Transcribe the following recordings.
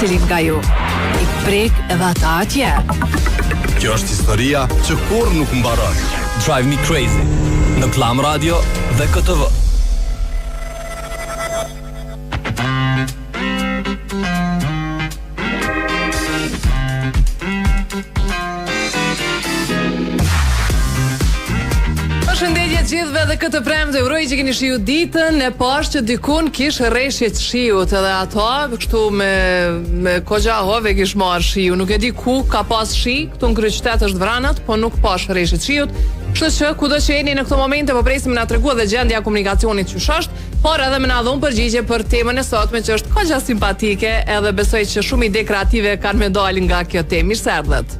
secili nga ju. I prek edhe ata atje. Kjo është historia që kur nuk mbaron. Drive Me Crazy në Klan Radio dhe KTV. Përshëndetje gjithëve dhe këtë premte, uroj që keni shiu ditën e poshtë që dikun kish rreshje të shiut edhe ato kështu me kogja hove kish marrë shiu. Nuk e di ku ka pas shi, këtu në kryeqytet është Vranat, po nuk pash rreshje të shiut. Kështu që kudo që jeni në këto momente po presim na tregu edhe gjendja e komunikacionit që është, por edhe më na dhon përgjigje për temën e sotme që është kogja simpatike edhe besoj që shumë ide kreative kanë me dalë nga kjo temë. Mirëserdhët.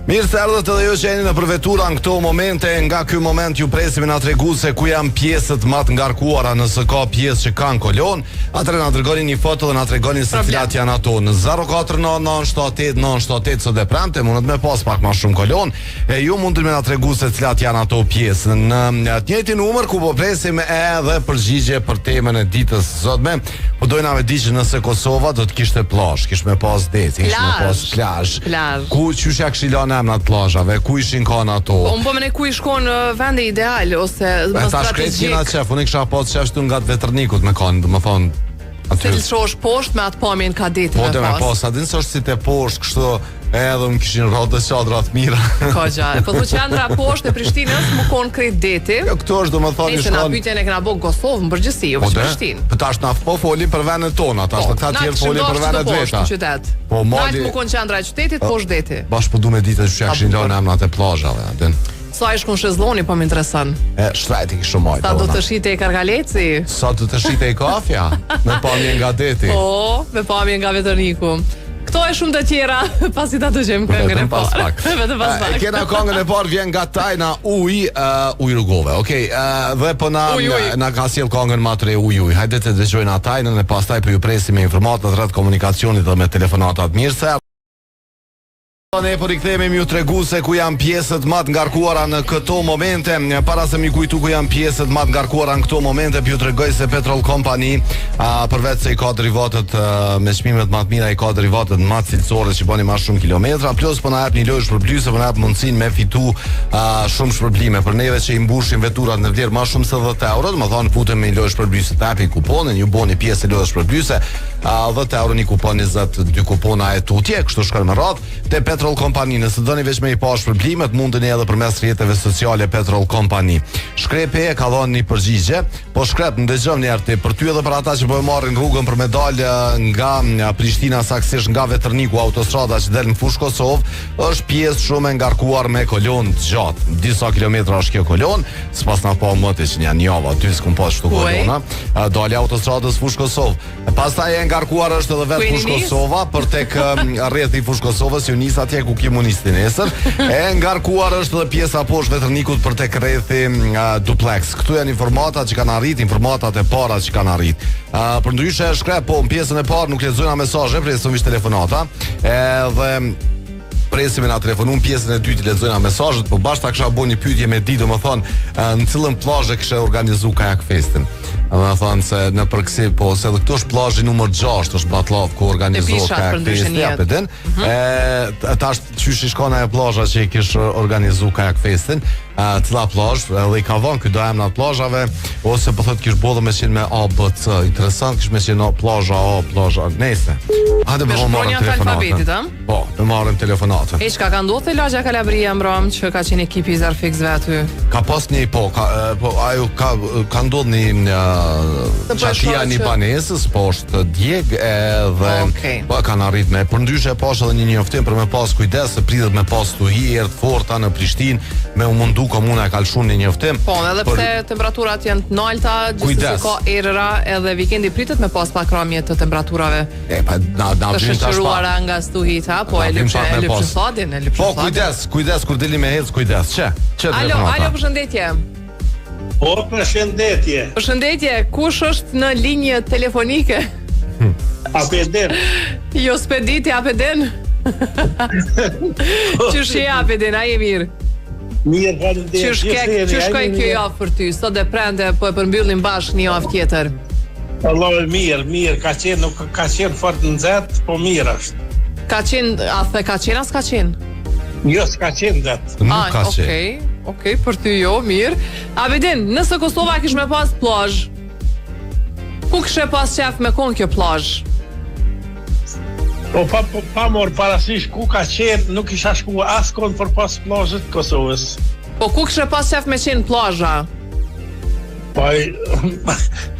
Mirë se erdhët edhe ju që jeni në përvetura në këto momente. Nga ky moment ju presim na tregu se ku janë pjesët më të ngarkuara, nëse ka pjesë që kanë kolon, atëherë na dërgoni një foto dhe na tregoni se cilat janë ato në 049978 sot e premte, mundet me pas pak më shumë kolon, e ju mund të më na tregu se cilat janë ato pjesë. Në atë njëjtin numër ku po presim edhe përgjigje për temën e ditës sotme, po dojna me di që nëse Kosova do të kishte plazh, kish me pas deti, kish me pas plazh. Ku çushja këshillon emnat plazhave, ku ishin kanë ato? Unë po më ne ku i shkon vende ideal ose më strategjik. Unë kisha pas çashtu nga veternikut me kanë, domethënë aty të shosh poshtë me atë pamjen ka detin. Po me pas, a din se është si te poshtë kështu, edhe më kishin rrotë çadra të mira. Kogja, po thu qendra poshtë e Prishtinës më kon krejt deti. Jo, këtu është domethënë ishte na pyetjen e kena bën Kosovë në përgjithësi, jo vetëm Prishtinë. Po tash na po folin për vendet tona, tash këta të tjerë folin për vendet veta. Po mali më kon qendra e qytetit poshtë deti. Bash po duam ditë që kishin lënë emrat e plazhave, a din. Sa i shkon shezlloni po më intereson. Shtrajti kishë shumë. Sa do të shite i Kargaleci? Sa do të shite i kafja? Me pamje nga deti. Po, me pamje nga veterniku. Këto e shumë të tjera, pasi ta dëgjojmë këngën e parë. Vetëm pas pak. Kena këngën e parë vjen nga Tajna Uj Rrugove. Okej, dhe po na ka sjell këngën më të re Uj. Hajde të dëgjojmë Tajnën e pastaj po ju presim me informata rreth komunikacionit dhe me telefonata të mirë. Ne po rikthehemi ju tregu se ku janë pjesët më të ngarkuara në këto momente. Para se mi kujtu ku janë pjesët më të ngarkuara në këto momente, ju tregoj se Petrol Company përveç se i ka derivatet me çmimet më të mira, i ka derivatet më cilësore që bëni më shumë kilometra, plus po na jep një lojë shpërblyese, po na jep mundësinë me fitu shumë shpërblime për neve që i mbushim veturat në vlerë më shumë se 10 euro, domethënë futem me një lojë shpërblyese, tapi kuponin, ju bëni pjesë e lojës shpërblyese, 10 euro një kupon, 22 kupona e tutje, kështu shkon me radhë te Petrol Company. Nëse doni veç me i pa shpërblimet, mundeni edhe përmes rrjeteve sociale Petrol Company. Shkrepi e ka dhënë një përgjigje, po shkrep ndëgjom një herë për ty edhe për ata që po e marrin rrugën për me dalë nga Prishtina, saktësisht nga veterniku autostrada që del në fushë Kosovë, është pjesë shumë e ngarkuar me kolon të gjatë. Disa kilometra është kjo kolon, sipas na pa mëte që janë javë aty s'kum pas shtu kolona. Dalë autostradës fushë Kosovë. Pastaj e ngarkuar është edhe vetë fushë Kosova për tek rrjeti fushë Kosovës, ju nis atje ku kimunisti nesër. E ngarkuar është edhe pjesa poshtë veternikut për tek rrethi duplex. Këtu janë informata që kanë arrit, informatat e para që kanë arrit. Përndryshe shkrep, po në pjesën e parë nuk lexojna mesazhe, presim vish telefonata. Edhe presim na telefonun pjesën e dytë lexojna mesazhet, po bashkë ta kisha bën një pyetje me ditë, domethënë në cilën plazhe kishte organizuar kajak festin. Domethënë se në përkësi, po se edhe këtu është plazhi numër 6, është Batllov ku organizohet kajak festin, apetën. Tash çysh i shkon ajo plazha që i kish organizuar kajak festin, cila plazh, edhe i ka vënë ky do emra të plazhave, ose po thotë kish bollë me qenë me A, B, C. Interesant kish me qenë plazha A, plazha nëse. Hajde me marrim telefonatën. Po, me marrim telefonatën. E çka ka ndodhur te lagja Kalabria mbram që ka qenë ekipi i Zarfiksve aty? Ka pas një po ajo ka ndodhur një çatia një banesës poshtë Djeg edhe po kanë arrit me përndryshe pas edhe një njoftim për me pas kujdes se pritet me pas tuhi erë të forta në Prishtinë, me u mundu komuna e kalshun një njoftim. Po, edhe pse temperaturat janë të nalta, gjithsesi ka erëra, edhe vikendi pritet me pas pak rëmje të temperaturave. Të shoqëruara nga stuhita, po e lypshin sadin, Po, kujdes kur dili me hec, kujdes. Alo, përshëndetje. Po, përshëndetje. Përshëndetje, kush është në linjë telefonike? Apeden. Jo spediti Apeden. Qysh je Apeden, a je mirë? Mirë, faleminderit. Qysh ka kjo javë për ty? Sot e prende po e përmbyllim bashkë një javë tjetër. Allah mirë, ka qenë, nuk ka qenë fort nxehtë, po mirë është. Ka qenë, a the ka qenë as ka qenë? Jo, s'ka qenë nxehtë. Nuk ka qenë. Okej, për ty jo, mirë. Abedin, nëse Kosova kish me pas plazh, ku kishe pas qef me kon kjo plazh? Po pa morë parasysh ku ka qenë, nuk isha shku askon për pas plazhit të Kosovës. Po ku kishe pas qef me qenë plazha? Po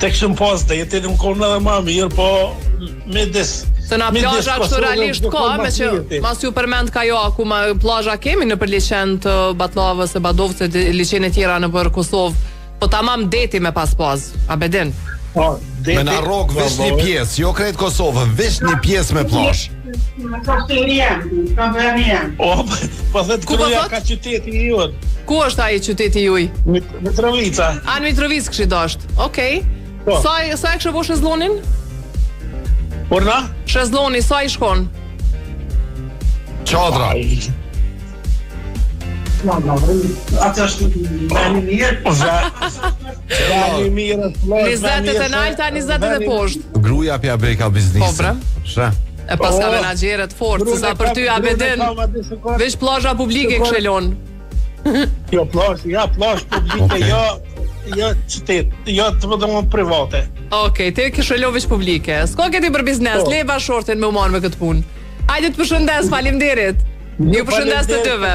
tek shumë pas dhe jetë në më konë edhe ma mirë, po midis. Se na plazha kështu realisht ka, me që mas ju përmend ka jo akuma plazha kemi në për liqen të Batlavës e Badovës e liqen e tjera në për Kosovë, po tamam deti me pas, Abedin. Me na rrok vesh një pjesë, jo krejt Kosovën, vesh një pjesë me plazh. Po dhe të kruja ka qyteti juën. Ku është ai qyteti juj? Mitrovica. A në Mitrovic kështë dasht? Okej. Sa e kështë po Shezlonin? Por na? Shezloni, sa i shkon? Qadra. Atë është një mirë. Një mirë. 20 e nalta, 20 e poshtë. Gruja pja bej ka biznisë. Po bre. Shë. E pas ka menagjeret fort, se sa për ty Abedin, veç plazha publike këshelon. Jo, plazh publike, jo qytet, jo të vëdëmon private. Okej, te këshelon veç publike. S'ko këti për biznes, le bashortin me u marrë me këtë punë. Hajde të përshëndes, faleminderit. Ju përshëndes të dyve.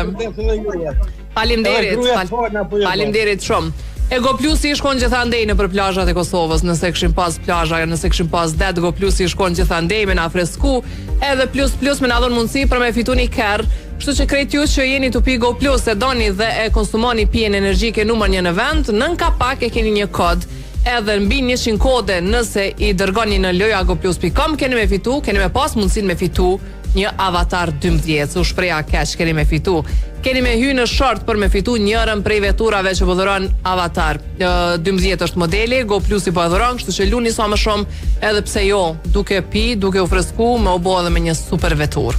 Faleminderit shumë. Ego Plusi shkon gjithandej në për plazhat e Kosovës, nëse këshim pas plazha, nëse këshim pas det, Ego Plusi shkon gjithandej me na fresku, edhe plus me na dhon mundësi për me fitu një kerr. Kështu që krejt ju që jeni të pi Go Plus e doni dhe e konsumoni pijen energjike numër 1 në vend, nën kapak e keni një kod, edhe mbi 100 kode nëse i dërgoni në lojagoplus.com keni me fitu, keni me pas mundësin me fitu një avatar 12, u shpreha keq, keni me fitu. Keni me hy në short për me fitu njërën prej veturave që po dhuron avatar. 12 është modeli, Go Plus i po dhuron, kështu që luni sa më shumë, edhe pse jo, duke pi, duke u fresku, me u bo edhe me një super vetur.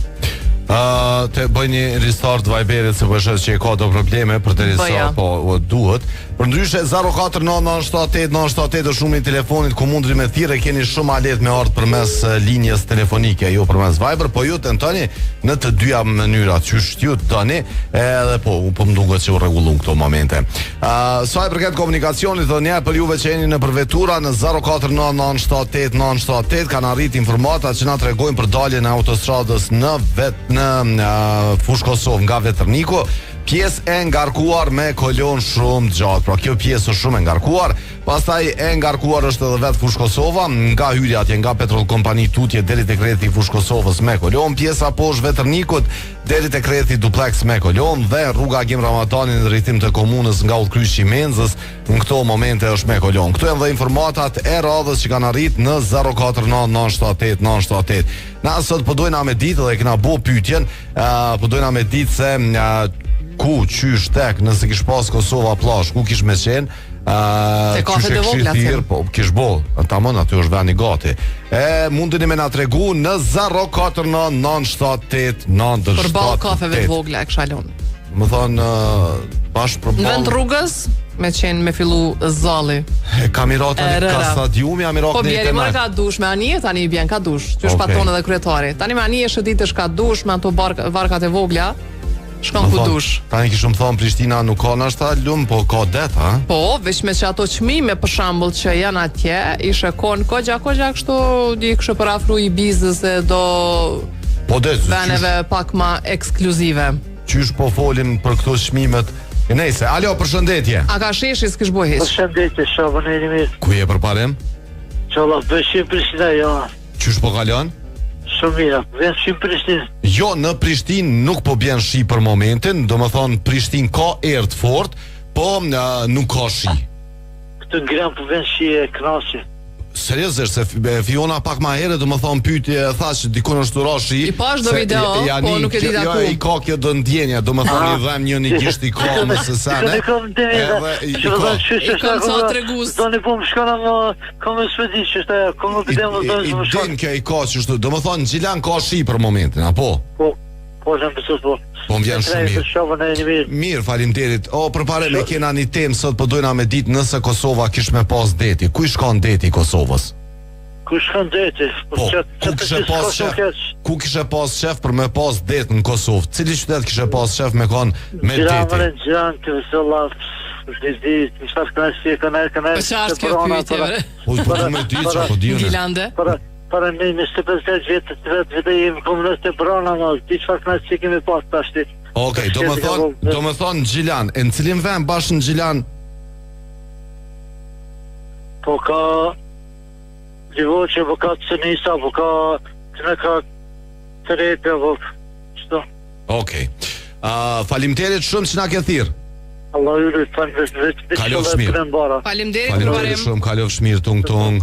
Të bëj një restart Viberit se po shes që ka do probleme për të restart, po duhet. Për ndryshe 049978978 është numri i telefonit ku mundri me thirrje, keni shumë alet me ardh përmes linjës telefonike, jo përmes Viber, po ju tentoni në të dyja mënyrat, çysh ju tani, edhe po më duket se u rregullon këto momente. Sa i përket komunikacionit, do një për juve që jeni në për vetura në 049978978 kanë arrit informata që na tregojnë për daljen e autostradës në Fushë Kosovë nga Vetërniku, pjesë e ngarkuar me kolon shumë gjatë. Pra kjo pjesë është shumë e ngarkuar. Pastaj e ngarkuar është edhe vetë Fushë Kosova, nga hyrja atje nga Petrol Kompani Tutje deri te kreti i Fushë Kosovës me kolon, pjesa poshtë Vetërnikut deri te kreti Duplex me kolon dhe rruga Agim Ramadani në drejtim të komunës nga udhkryqi Menzës në këto momente është me kolon. Këto janë dhe informatat e radhës që kanë arrit në 049978978. Na sot po dojna me ditë dhe kena bo pyetjen, po dojna me ditë se ku qysh tek nëse kish pas Kosova plazh, ku kish me qenë, te kafe të vogla thirr, po kish bo, tamam aty është vani gati. Mundeni me na tregu në 049978978. Për ball kafeve të vogla e kisha lënë. Më thon bash për ball. Në vend rrugës me qenë me fillu zalli. Kamiratën ka stadiumi, amiratën po bjeri më ka dush me anije, tani i bjen ka dush, që shpaton edhe kryetari. Tani me anije shëditësh ka dush, me ato varkat e vogla, shkon ku dush. Tani kishëm thonë Prishtina nuk ka nashta lum, po ka det, ha? Po, veç me që ato çmime për shembull që janë atje, ishe kon kogja kështu, di kështë për afru i bizës e do veneve pak ma ekskluzive. Qysh po folim për këto çmimet? Nëse, alo, përshëndetje. A ka sheshi s'kish bëj hiç? Përshëndetje, shohën e mirë. Ku je përparem? Çolla bëshim Prishtina, jo. Qysh po kalon? Shumë mirë, vjen shi Prishtinë. Jo, në Prishtinë nuk po bjen shi për momentin, domethënë Prishtinë ka erë të fortë, po nuk ka shi. Këtë ngrem po vjen shi e krasi. Seriozisht, se Fiona pak ma herë do më thonë pyetje, thash dikun është ura shi. I pash do video, po nuk e di ta ku. Jo, i ka kjo do ndjenja, do më thonë i dhem një gisht i ka nëse sene. I kam sa tregus. Do në po më shkona në komë shpedi që është ajo, komë pëdem do të më shkona. I din kjo i ka që do më thonë Gjilan ka shi për momentin, apo? Po, jam pësot po. Po më vjen shumë mirë. Mirë, faleminderit. Përpare me kena një temë sot, po dojna me ditë nëse Kosova kish me pas deti. Ku i shkon deti i Kosovës? Ku shkon deti? Ku kishe pas shef për me pas det në Kosovë? Cili qytet kishe pas shef me kon me deti? Gjiran, kësëlla, shdi, në shtash kënaqësi, kënaqë. Po çfarë kjo pyetje bre? Po me di çfarë po diun. Gjilande. Para me 25 vjetë jemi komunist e brana, ti çfarë kënaqësi kemi pas tash ti. Okej, do me thonë Gjilan, e në cilin vend bashkë në Gjilan? Po ka Livoqe, po ka Cënisa, po ka Trepe, po çto. Okej. Faleminderit shumë që na ke thirr. Allah ju lut, faleminderit. Kalofsh mirë. Faleminderit shumë, kalofsh mirë, tung.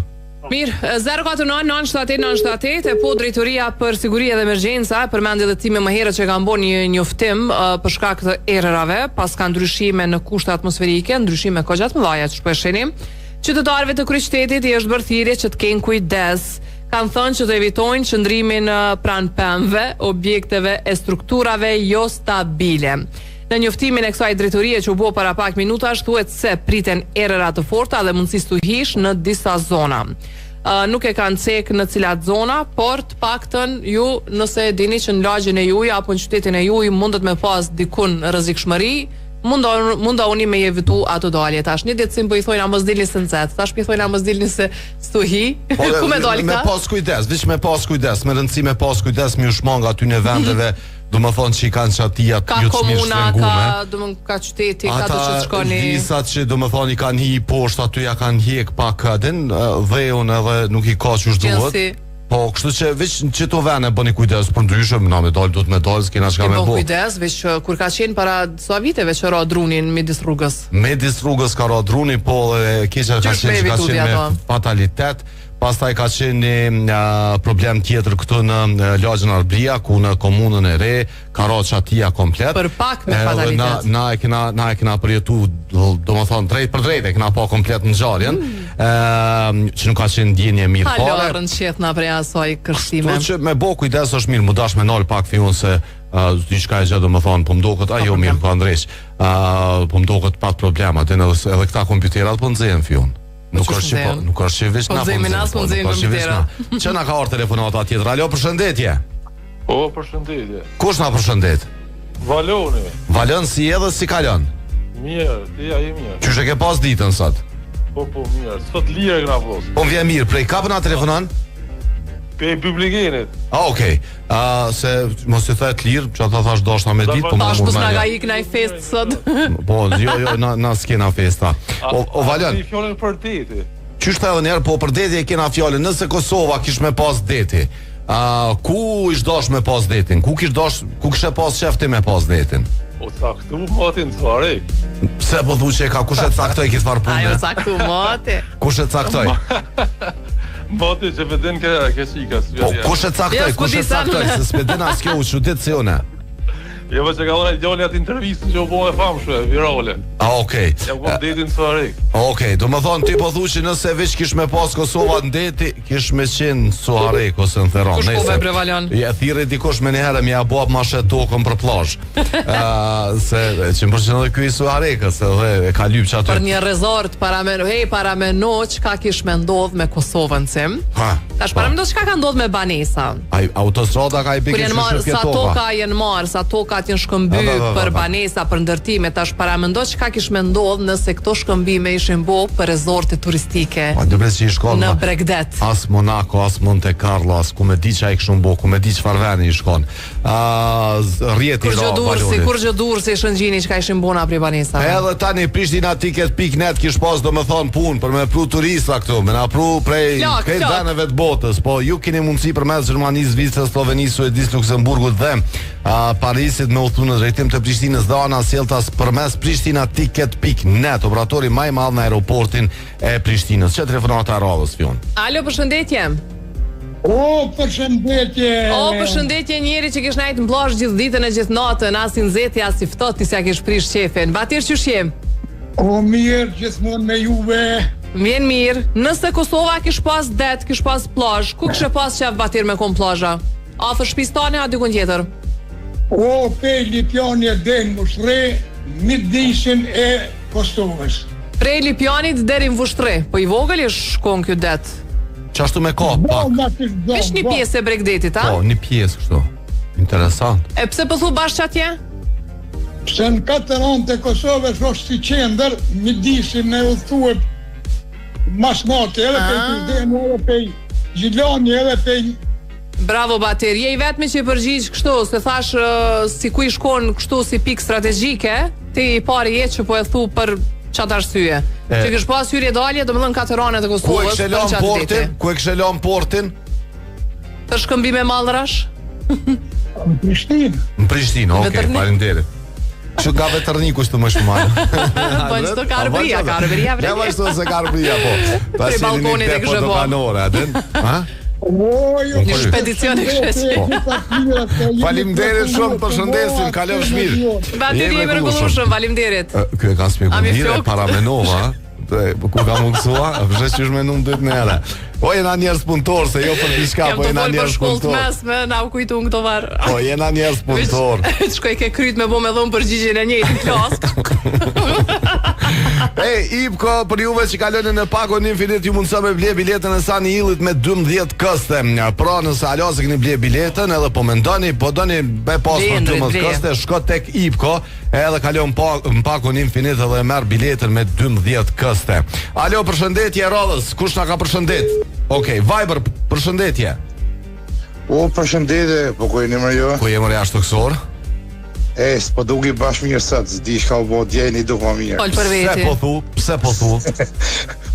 Mirë, 049-978-978 e po drejtoria për siguri dhe emergjenca përmendi edhe time më herët që kanë bërë një njoftim për shkak të errërave, pas ka ndryshime në kushte atmosferike, ndryshime kogja të mëdha që po e shihni. Qytetarëve të kryeqytetit i është bërë thirrje që të kenë kujdes. Kanë thënë që të evitojnë qëndrimin pranë pemëve, objekteve e strukturave jo stabile. Në njoftimin e kësaj drejtorie që u bë para pak minutash thuhet se priten errëra të forta dhe mundësi stuhish në disa zona. Nuk e kanë cek në cilat zona, por të paktën ju nëse dini që në lagjen e juaj apo në qytetin e juaj mundet me pas dikun rrezikshmëri, munda uni me evitu ato dalje. Tash një ditë po i thojnë mos dilni se nxet. Tash po i thojnë mos dilni se stuhi. Ku me dalë me pas kujdes, veç me pas kujdes, me rëndësi me pas kujdes, mi u shmang aty në vendeve, do më thonë që i kanë qatia ka komuna, ka qyteti, ka të që shkoni. Disat që do më thonë i kanë hi poshtë aty ja kanë hjek pak din dheun edhe nuk i ka që duhet. Po, kështu që veç në qëto vene bëni kujdes, për ndryshëm, na me dalë, do të me dalë, s'kena shka me bo. Kujdes, veç kur ka qenë para sa viteve që ra drunin midis rrugës. Midis rrugës ka ra druni, po dhe keqa ka qenë që ka qenë me fatalitet. Pastaj ka qenë një problem tjetër këtu në lagjën Arbria, ku në komunën e re ka ra qatia komplet. Për pak me fatalitet. Na e kena përjetu, do më thonë, drejt për drejt, e kena pa komplet në gjarjen, që nuk ka qenë ndjenje mirë fare. Halorën qetna prej asoj kërstime. Kështu që me bo kujdes është mirë, mu dash me nalë pak fillon se diçka e gjë do më thonë, po mdokët, ajo mirë ka ndreq, po mdokët pat problemat, edhe këta kompjuterat po nxehen fillon. Nuk është që veç na që na ka orë telefonata tjetër. Alo, përshëndetje. Po, përshëndetje. Kush na përshëndet? Valoni. Valon si edhe si kalon? Mirë, ja je mirë. Qysh e ke pas ditën sot? Po, mirë, sot lirë e këna pos. Po vjen mirë, prej kapë na telefonon? Pe publikenit. Okej. Se mos i thet lirë, që ata thash doshta me ditë, po më tash s'na ka ik naj fest sot. Po, jo, na s'kena festa. O Valon. Ti fjalën për deti. Qysh thë edhe njerë, po për deti e kena fjalën, nëse Kosova kish me pas deti, ku ish dosh me pas detin? Ku kishe pas shefti me pas detin? O saktu matin të farek. Pse po thu që e ka kush e caktoj këtë farë punë? Ajo saktu mati. Kush e caktoj? Mbati që vedin ke shika. Po, kush e caktoj, se s'pedin as kjo u qytet si une. Jo, që ka dhona idjoni atë intervjistën që u bo e famshme, virale. Okej. Ja u bo detin të farek. Okej, do më thonë, ti po thu që nëse veç kish me pas Kosova në deti, kish me qenë Suarek ose në Theron. Kush po me Prevalon? Ja thirri dikush me njëherë me ja boap ma shet tokën për plazh. Se që më përqenë edhe kjo i Suarekës, edhe e ka lyp që aty. Për një rezort parameno çka kish me ndodh me Kosovën sim. Tash paramendo çka ka ndodh me Banesa. Autostrada ka i bikë sa toka jenë marë, sa toka janë shkëmby për banesa, për ndërtime, tash paramendo çka kish me ndodh nëse këto shkëmbime ishin bo për rezorte turistike në Bregdet. As Monaco, as Monte Carlo, as ku me di qa i kishun bo, ku me di që farveni i shkon. Rjeti ra valori. Kur gjë dursi shëngjini çka ishin bona pri banesa. Edhe tani Prishtina Ticket.net kish pas do me thonë pun për me pru turista këtu, me na pru prej këtë dheneve të botës, po ju keni mundësi për mes Gjermanisë, Zvicrës, Slovenisë, Suedisë, Luksemburgut dhe Parisit me udhëtu në drejtim të Prishtinës dhe ana sjelltas përmes Prishtina Ticket.net, operatori më i madh në aeroportin e Prishtinës. Çe telefonata radhës fion. Alo, përshëndetje. Përshëndetje njeri që kish najt mbllash gjithë ditën e gjithë natën, as i nxehti as i ftohtë, ti s'ja kish prish qefin. Batir qyshjem. Mirë, gjithmonë me juve. Vjen mirë. Nëse Kosova kish pas det, kish pas plazh, ku kishe pas qef Batir me kon plazha? Afër shtëpisë tane a dikun tjetër? Pej Lipjani e den Vushtre, midishin e Kosovës. Prej Lipjanit deri në Vushtre, po i vogël është shkon ky det. Qashtu me ka pak. Vesh një pjesë e Bregdetit, a? Po, një pjesë kështu. Interesant. E pse po thu bashkë atje? Se në 4 anë të Kosovës është si qendër, midisin e udhëtuar masnati, edhe pe Tyrdeni, edhe pe Gjilani, edhe pe... Bravo Bater, je i vetmi që i përgjigj kështu, se thash si ku i shkon kështu si pikë strategjike, ti i pari je që po e thu për qatë arsye. Që kësh pas hyrje dalje, do më dhënë 4 anë të Kosovës për qatë dite. Ku e kështë lon portin? Për shkëmbime mallrash? Në Prishtinë. Në Prishtinë, okej, faleminderit. Që nga vetërniku është të më shumarë. Po në shto ka arbëria vrejë. Ne më shto se ka arbëria, po. Pre balkonit e kështë bo. Një shpedicion e kështë. Faleminderit shumë, përshëndesim, kalofsh mirë. Bateri jemi rregullueshëm, faleminderit. Ky e ka spjeguar mirë, paramenova. Ku ka mundësua, vëshë që është me numë dytë në edhe. Po jena njerës punëtor, se jo për diçka, po jena njerës punëtor. Kem të folë për shkollë të mesme, na u kujtu në këto varë. Po jena njerës punëtor. Shkoj ke kryt me bo me dhomë përgjigjen e njëjtë në klasë. Ipko, për juve që kaloni në Pagon Infinit, ju mundësa me ble biletën e Sani Hillit me 12 këste. Pra nëse alo se këni ble biletën, edhe po mendoni, po doni be pas për 12 këste, shko tek Ipko, edhe kalon në Pagon Infinit edhe merr biletën me 12 këste. Alo, përshëndetje Rodhës, kush na ka përshëndet? Okej, Viber, përshëndetje. O, përshëndetje, po ku jeni më jo? Ku jemi jashtë kësor? S'po duki bash mirë sot, s'di shka u bo djeni duk ma mirë. Ol për veti. Pse po thu?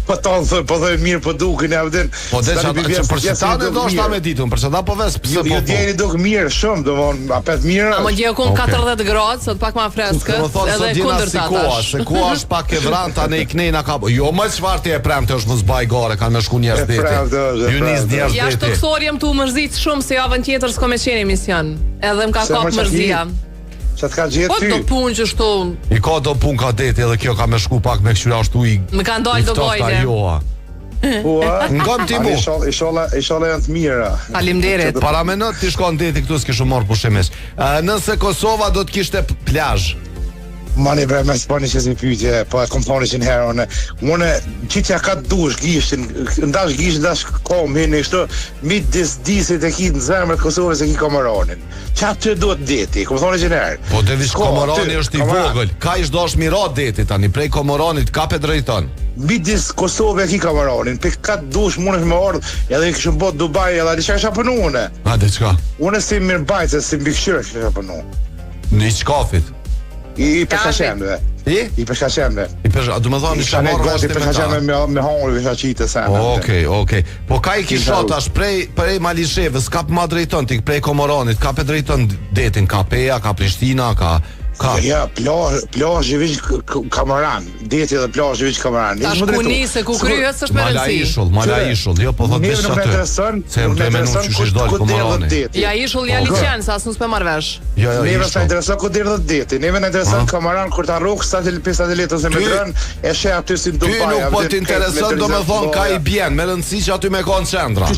Po thoj mirë po duki në avden. Po dhe që për që ta në do shta me ditun, për që ta po ves pse po thu? Jo djeni duk mirë shumë, do von apet mirë. A më gje kun 40 gradë, sot pak ma freskët, edhe kundër të atash. Se koha është pak e vranta në i knejna ka... Jo, më çfarë ti e premte është më zbaj gare, kanë me shku njerëz deti. Ju nis njerëz deti. Jashtë të kësor jem tu mërzit shumë, se javën tjetër s'ko me qenë emision. Edhe më ka kap mërzia. Që të ka gjithë ty? Po do punë që shtu. I ka do punë ka deti edhe kjo ka me shku pak me këshyra ashtu i... Më ka ndalë do gojde. Ngom ti mu. Isholla janë të mira. Faleminderit. Para me në ti shkon deti këtu s'kishë marrë pushimesh. Nëse Kosova do të kishte plazh. Mani bre, me s'pani që si pyjtje, po e kom thoni që njëherë, unë qitja ka dush gishtin, ndash gishtin, ndash kom, hini, shto, mit disit e kitë në zemrët Kosovës e ki Komoranin. Qatë që duhet deti, kom thoni që njëherë. Po të vish Komorani është i vogël, ka ish do është mirat deti tani, prej Komoranit, ka pe drejton. Mit dis Kosovë e ki Komoranin, pe ka dush mund është me ardhë, edhe i këshëm bot Dubai, edhe di që ka punu une. A, di qka? Une si mirëbajtës, si mbikëshyrë që ka punu. Në qkafit? I përshashemve. I përshashemve. Du me thonë, isha marrë vështë i përshashemve me hongri vësha qitë se. Okej. Po ka i kishot ash prej Malishevës, ka për ma drejton, ti prej Komoranit, ka për drejton detin, ka Peja, ka Prishtina, ka... Ja, plazh i vëq Kamaran, deti dhe plazh i vëq Kamaran. Ta shkuni se ku kryhet s'është me rëndësi. Mala Ishull, jo po thot vesh atë. Se më të menu që është dalë Komorani. Ja Ishull ja licenca, as nuk s'pe marr vesh. Neve s'na intereson ku derdhë deti, neve na intereson Kamaran kur ta rrok sa të 50 letë ose me dron, e sheh aty si Dubai. Ty nuk po të intereson, domethën ka i bien, me rëndësi që aty me ka në qendra.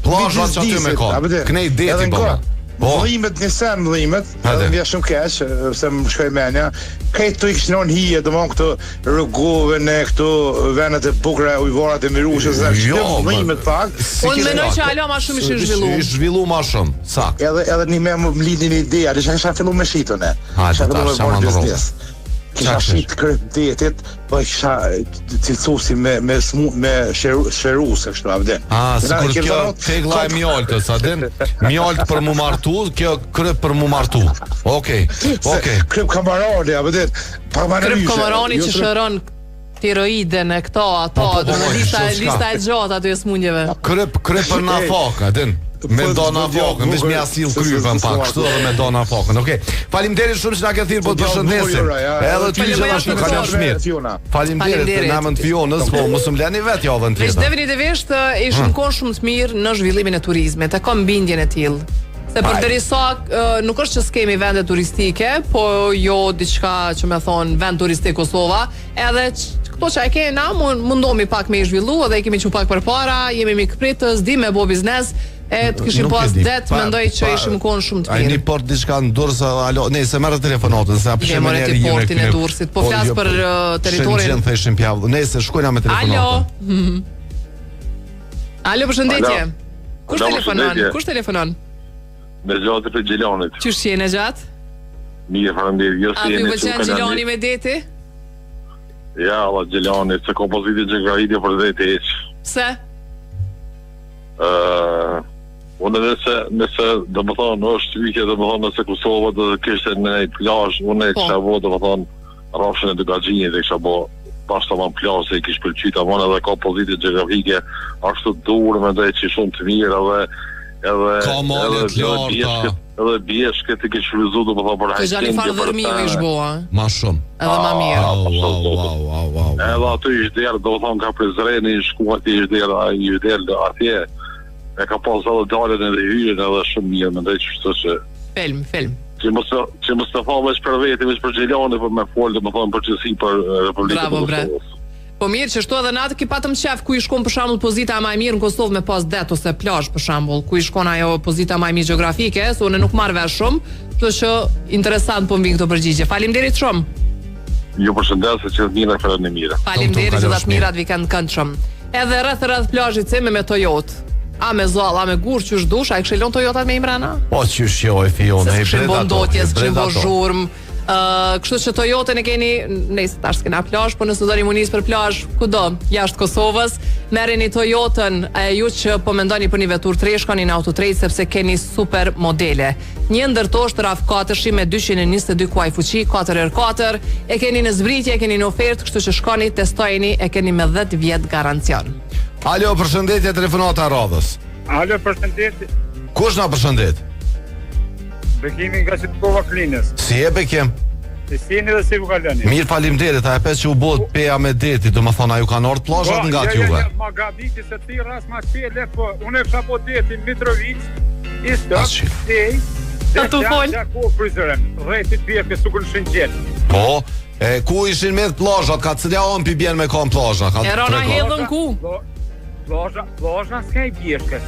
Plazhat që aty me ka. Knej deti po. Vëllimet njësën vëllimet, edhe vje shumë keq, se më shkoj menja, kajtë të i kështinon hije, do më këto rrugove në këto venet e bukra, ujvarat e mirushës, dhe kështinon vëllimet pak. Unë menoj që alo ma shumë ishë zhvillu. Ishë zhvillu ma shumë, sak. Edhe një me më lidin një ideja, dhe që kësha fillu me shitone. Kësha fillu me bërë biznes. Kisha shit kërët detit, po kisha cilësusi me shëruse, kështu, avde. Sikur kjo tegla e mjaltës, adin? Mjaltë për mu martu, kjo kryp për mu martu. Okej. Kryp Kamarani, avde. Kryp Kamarani që shëron tiroiden e këto, ato, lista e gjatë aty e smundjeve. Kryp për na faka, adin? Me do na fokën, veç me asil krypën pak, kështu edhe me do na fokën. Okej. Faleminderit shumë që na ke thirrur po të përshëndesim. Edhe ty gjithashtu kalosh mirë. Faleminderit në emër të Fionës, po mos më lani vet javën tjetër. Veç definitivisht ishim kohë shumë të mirë në zhvillimin e turizmit, e kam bindjen e tillë. Se përderisa nuk është që s'kemi vende turistike, po jo diçka që me thonë vend turistik Kosova, edhe këto që e kena mundomi pak me i zhvillu, edhe i kemi që pak për para, jemi mikpritës, di me bo biznes, e të kishim pas det, mendoj që ishim konë shumë të mirë. A një port diçka në Durrës, alo, ne se merë telefonatën, se apë shumë njerë jemi portin e Durrësit, po flasë për teritorin. Shëngjën thëshim pjavë, ne se shkojna me telefonatën. Alo. Alo, përshëndetje. Kush telefonon? Me gjatë për Gjelonit. Qysh jeni gjatë? Mirë, faleminderit. A ju pëlqen Gjeloni me deti? Ja, Allah Gjeloni, se kompozitin gjeografike për deti heq. Pse? Unë nëse do më thonë është vike, do më thonë nëse Kosova do të kishte në një plazh, unë e kisha bo, do më thonë rafshën e Dugaxhinit e kisha bo pas të manë plazh se i kish pëlqyta mon edhe ka pozitit gjeografike ashtu të dur me dhe që shumë të mirë edhe bjeshket i kish frizu do më thonë për hajtendje. Të gjani farë dërmiu i shboa. Ma shumë. Edhe ma mirë. Edhe aty ishtë derë, do më thonë ka prezreni, shkuat i ishtë derë atje. E ka pas edhe dalën edhe hyrën edhe shumë mirë, më ndaj që që... Film. Që mos të thonë veç për veti, veç për Gjeloni, për me folë, dhe më thonë për qësi për Republikën e Kosovës. Po mirë, që shto edhe natë ki patëm qef, ku i shkon për shembull pozita ma e mirë në Kosovë me pas det ose plazh për shembull, ku i shkon ajo pozita ma e mirë gjeografike, se unë nuk marr vesh shumë, kështu që interesant po mbin këto përgjigje. Faleminderit shumë. Ju përshëndes se që të mirë e mirë. Faleminderit që datë mirat vikend këndshëm. Edhe rreth plazhit cime me Toyota. A me zoll, a me gur që është dush, a i këshillon Toyotat me imrana? Po që shjoj, fion, e i breda to. Se këshim bo zhurm. Kështu që Toyotën e keni, nëjse tash s'kena plazh, po nëse do një munis për plazh, kudo, jashtë Kosovës, merreni Toyotën, ju që po mendoni për një vetur tre, shkoni në Autotrade sepse keni super modele. Një ndër to është RAV4 me 222 kuaj fuqi, 4x4, e keni në zbritje, e keni në ofertë, kështu që shkoni, testojeni, e keni me 10 vjet garancion. Alo, përshëndetje, telefonata radhës. Alo, përshëndetje. Kush na përshëndet? Bekimi nga Shqipkova Klinës. Si e Bekim? Si jeni dhe si ku kaloni? Mirë, faleminderit, a e pes që u bot peja me deti, do më thonë, a ju kanë ardhur plazhat nga t'juve? Ma gabiti se ti ras ma qele, po unë e kisha po deti Mitrovic, i stop, Ta tu fol. Ku prizërem, rrethit pjefë sukun Shëngjel. Po, ku ishin me plazhat, ka cilja on pi bjen me kon plazha? E rona hedhën ku? Plazha s'ka i bjeshkës.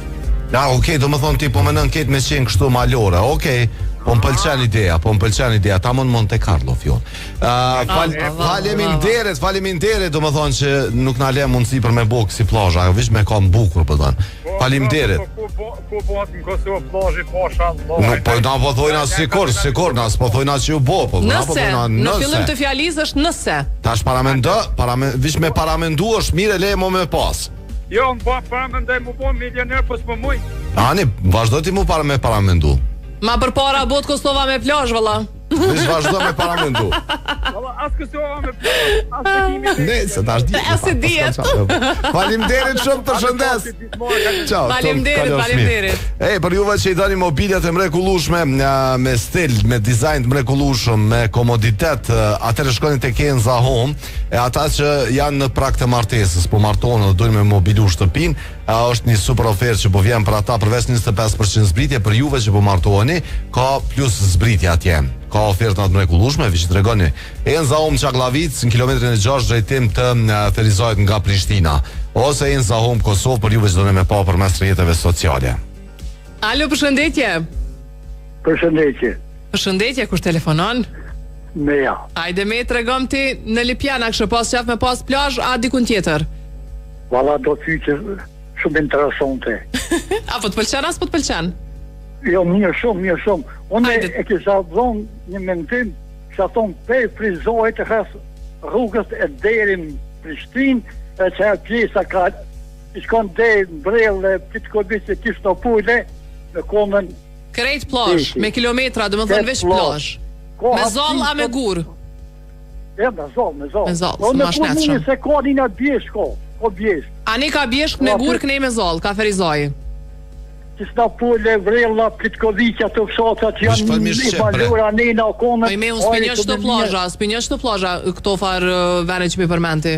Ja, okej, do më thonë ti po më nën ketë me qenë kështu malore, okej, po më pëlqen ideja, ta mund Monte Carlo, fjon. Faleminderit, do më thonë që nuk na le mundësi për me bokë si plazha, vish me kam bukur, po thonë. Faleminderit. Ku bëhet në Kosovë plazhi posha? Po na po thojna sikur, na po thojna që u bë, po na po thojna nëse. Në fillim të fjalisë është nëse. Tash vish me paramendu është mirë le më me pas. Jo, më paramendoj mu po milioner, po s'po muj. Ani, vazhdo ti mu me paramendu. Ma për para bot Kosova me plazh, valla. Vish vazhdo me paramendu. As Kosova me plazh, as të kimi. Ne, se tash di. As e diet. Faleminderit shumë, përshëndes. Ciao. Faleminderit. Për juve që i dani mobiljet e mrekullueshme me stil, me dizajn të mrekullueshëm, me komoditet, atëherë shkoni te Kenza Home, e ata që janë në prag të martesës, po martohen dhe dojnë me mobilu shtëpinë, është një super ofertë që po vjen për ata përveç 25% zbritje për juve që po martoheni, ka plus zbritje atje. Ka oferta të mrekullueshme, vi që tregoni. Kenza Home Çaklavic në kilometrin e 6 drejtim të Ferizajt nga Prishtina, ose Kenza Home Kosovë për juve që doni me pa përmes rrjeteve sociale. Alo, përshëndetje. Përshëndetje, kush telefonon? Meja. Ajde me tregom ti në Lipjana kështë pas qef me pas plazh a dikun tjetër? Valla do fyqe shumë interesante. A po të pëlqen as po të pëlqen? Jo, mirë shumë. Unë e kisha dhonë një mendim, kisha thonë pe frizojt e khas rrugës e derin Prishtinë, e që e pjesa ka i shkon deri në brellë pitë kodit që kishtë në pujle në komën krejt plazh, me kilometra, do më thënë veç plazh. Me zoll a me gur? Me zoll. Me zoll, së ma shnetëshëm. Se ka një në bjeshk, ko bjeshk. Ani ka bjeshk me gur, kënej me zoll, ka Ferizaj. Që s'na pule, vrella, Pitkovica, të fshatat që janë i valura, nena, o kone. Po i me unë spinjën që të plazha, këto farë vene që mi përmenti.